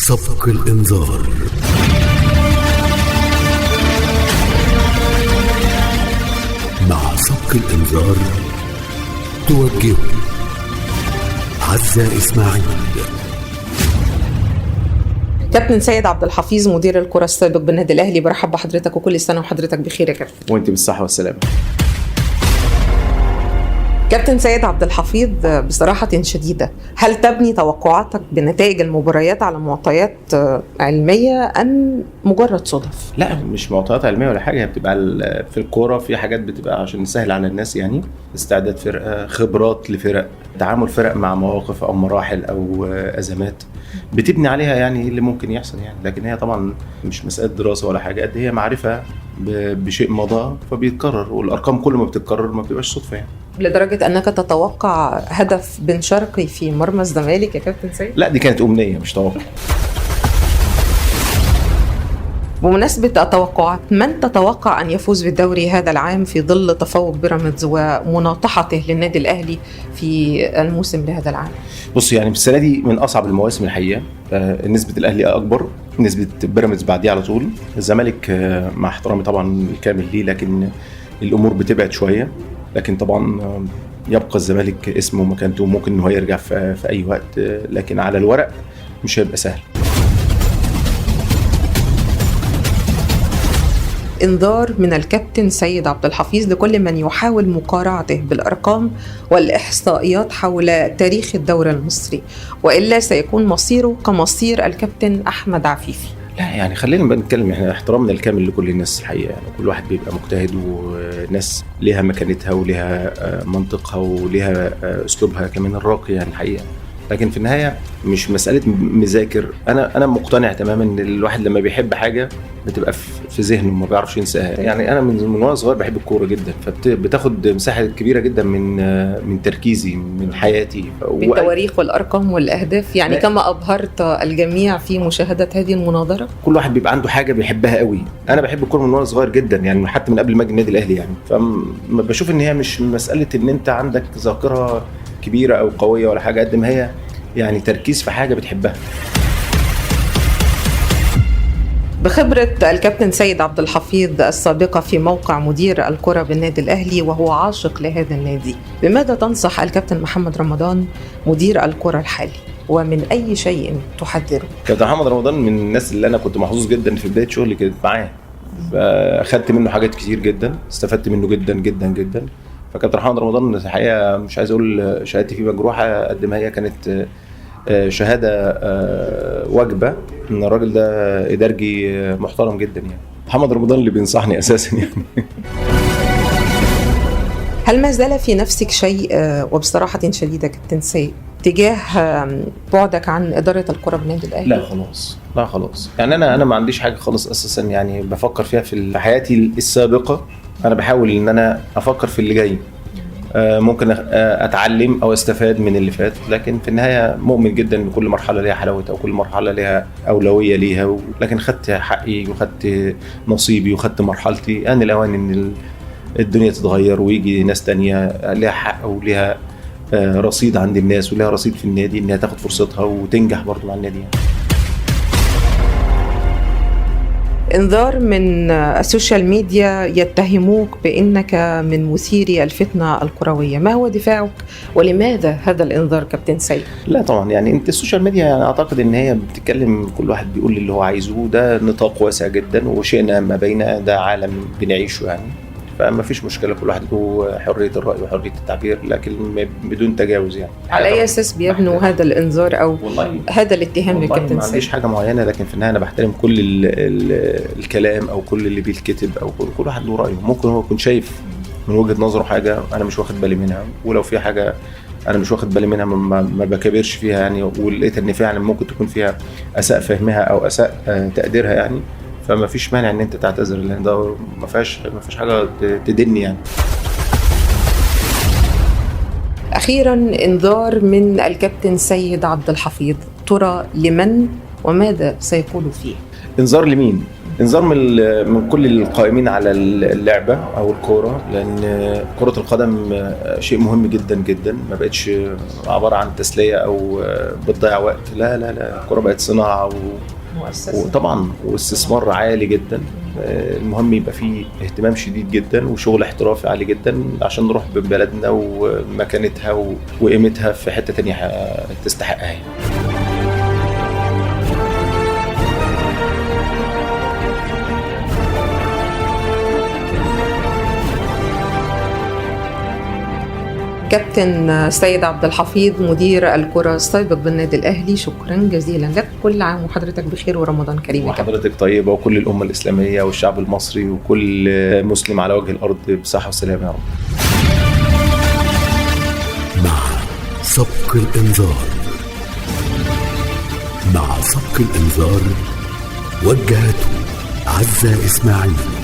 سبق الإنذار. مع سبق الإنذار توجه عزة إسماعيل. كابتن سيد عبد الحفيظ مدير الكرة السابق بالنادي الأهلي، برحب بحضرتك وكل سنة وحضرتك بخير يا كابتن. وانت بالصحة والسلامة. كابتن سيد عبد الحفيظ، بصراحة شديدة، هل تبني توقعاتك بنتائج المباريات على معطيات علمية أم مجرد صدف؟ لا، مش معطيات علمية ولا حاجة. بتبقى في الكورة في حاجات بتبقى عشان نسهل على الناس، يعني استعداد فرقة، خبرات لفرق، تعامل فرق مع مواقف أو مراحل أو أزمات بتبني عليها يعني اللي ممكن يحصل يعني. لكن هي طبعا مش مسألة دراسة ولا حاجة، قد هي معرفة بشيء مضى فبيتكرر، والأرقام كل ما بتتكرر ما بتبقاش صدفة يعني. لدرجة أنك تتوقع هدف بن شرقي في مرمى الزمالك يا كابتن سيد؟ لا، دي كانت أمنية مش توقع. بمناسبة التوقعات، من تتوقع أن يفوز بالدوري هذا العام في ظل تفوق بيراميدز ومناطحته للنادي الأهلي في الموسم لهذا العام؟ بص، يعني السنة دي من أصعب المواسم الحقيقة. نسبة الأهلي أكبر، نسبة بيراميدز بعديه على طول. الزمالك مع احترامي طبعا الكامل ليه، لكن الأمور بتبعد شوية. لكن طبعا يبقى الزمالك اسمه ومكانته، ممكن إنه يرجع في أي وقت، لكن على الورق مش هيبقى سهل. انذار من الكابتن سيد عبد الحفيظ لكل من يحاول مقارعته بالأرقام والإحصائيات حول تاريخ الدوري المصري، وإلا سيكون مصيره كمصير الكابتن أحمد عفيفي. لا يعني خلينا بقى نتكلم، احنا احترامنا الكامل لكل الناس الحقيقة يعني. كل واحد بيبقى مجتهد، وناس ليها مكانتها وليها منطقها وليها أسلوبها كمان الراقي يعني الحقيقة. لكن في النهاية مش مسألة مذاكر. أنا مقتنع تماما إن الواحد لما بيحب حاجة بتبقى في ذهنه ما بيعرفش ينساها يعني. أنا من وانا صغير بحب الكورة جدا، فبتاخد مساحة كبيرة جدا من تركيزي، من حياتي، بالتواريخ والأرقام والأهداف يعني. كما أبهرت الجميع في مشاهدة هذه المناظرة، كل واحد بيبقى عنده حاجة بيحبها قوي. أنا بحب الكورة من وانا صغير جدا يعني، حتى من قبل ما أجي النادي الأهلي يعني. فبشوف إن هي مش مسألة إن أنت عندك ذاكرة كبيرة أو قوية ولا حاجة، قد ما هي يعني تركيز في حاجة بتحبها. بخبرة الكابتن سيد عبد الحفيظ السابقة في موقع مدير الكرة بالنادي الأهلي وهو عاشق لهذا النادي، بماذا تنصح الكابتن محمد رمضان مدير الكرة الحالي، ومن أي شيء تحذره؟ كابتن محمد رمضان من الناس اللي أنا كنت محظوظ جدا في بداية شغلي كانت معاه، فأخدت منه حاجات كتير جدا، استفدت منه جدا جدا جدا. فكابتن محمد رمضان الحقيقة مش عايز أقول شهادتي فيه مجروحة قد ما هي كانت شهادة واجبة إن الراجل ده إدارجي محترم جدا يعني. محمد رمضان اللي بينصحني أساسا يعني. هل ما زال في نفسك شيء وبصراحة شديدة كابتن سيد تجاه بعدك عن إدارة الكرة بالنادي الأهلي؟ لا خلاص يعني. أنا ما عنديش حاجة خالص أساسا يعني بفكر فيها في حياتي السابقة. أنا بحاول إن أنا أفكر في اللي جاي، ممكن أتعلم أو أستفاد من اللي فات. لكن في النهاية مؤمن جدا إن كل مرحلة ليها حلاوتها وكل مرحلة ليها أولوية ليها. لكن خدت حقي وخدت نصيبي وخدت مرحلتي. أنا الأوان إن الدنيا تتغير ويجي ناس تانية ليها حق وليها رصيد عند الناس وليها رصيد في النادي إنها تاخد فرصتها وتنجح برضو مع النادي يعني. انذار من السوشيال ميديا يتهموك بأنك من مثيري الفتنة الكروية، ما هو دفاعك ولماذا هذا الانذار كابتن سيد؟ لا طبعا يعني انت السوشيال ميديا يعني اعتقد ان هي بتتكلم، كل واحد بيقول اللي هو عايزه، ده نطاق واسع جدا وشئنا ما بين ده عالم بنعيشه يعني. فما فيش مشكلة، كل واحد له حرية الرأي وحرية التعبير لكن بدون تجاوز يعني. على أي أساس بيبنوا هذا الإنذار أو هذا الاتهام للكابتن سيد؟ ما عنديش حاجة معينة، لكن في النهاية أنا بحترم كل الكلام أو كل اللي بيتكتب أو كل واحد له رأيه. ممكن هو يكون شايف من وجهة نظره حاجة أنا مش واخد بالي منها، ولو في حاجة أنا مش واخد بالي منها ما بكبرش فيها يعني، ولقيت إن فعلا ممكن تكون فيها أساء فهمها أو أساء تقديرها يعني، فما فيش مانع ان انت تعتذر، لان ده ما فيهاش حاجه تدني يعني. اخيرا انذار من الكابتن سيد عبد الحفيظ، ترى لمن وماذا سيقول فيه؟ انذار لمين؟ انذار من كل القائمين على اللعبه او الكوره، لان كره القدم شيء مهم جدا جدا، ما بقتش عباره عن تسليه او بتضيع وقت. لا لا لا، الكوره بقت صناعه وطبعا واستثمار عالي جدا. المهم يبقى فيه اهتمام شديد جدا وشغل احترافي عالي جدا عشان نروح ببلدنا ومكانتها وقيمتها في حته تانية تستحقها يعني. كابتن سيد عبد الحفيظ مدير الكرة السابق بالنادي الأهلي، شكرا جزيلا لك. كل عام وحضرتك بخير ورمضان كريم. وحضرتك طيبة، وكل الأمة الإسلامية والشعب المصري وكل مسلم على وجه الأرض بصحة وسلامة يا رب. مع سبق الإنذار. مع سبق الإنذار وجهت عزة إسماعيل.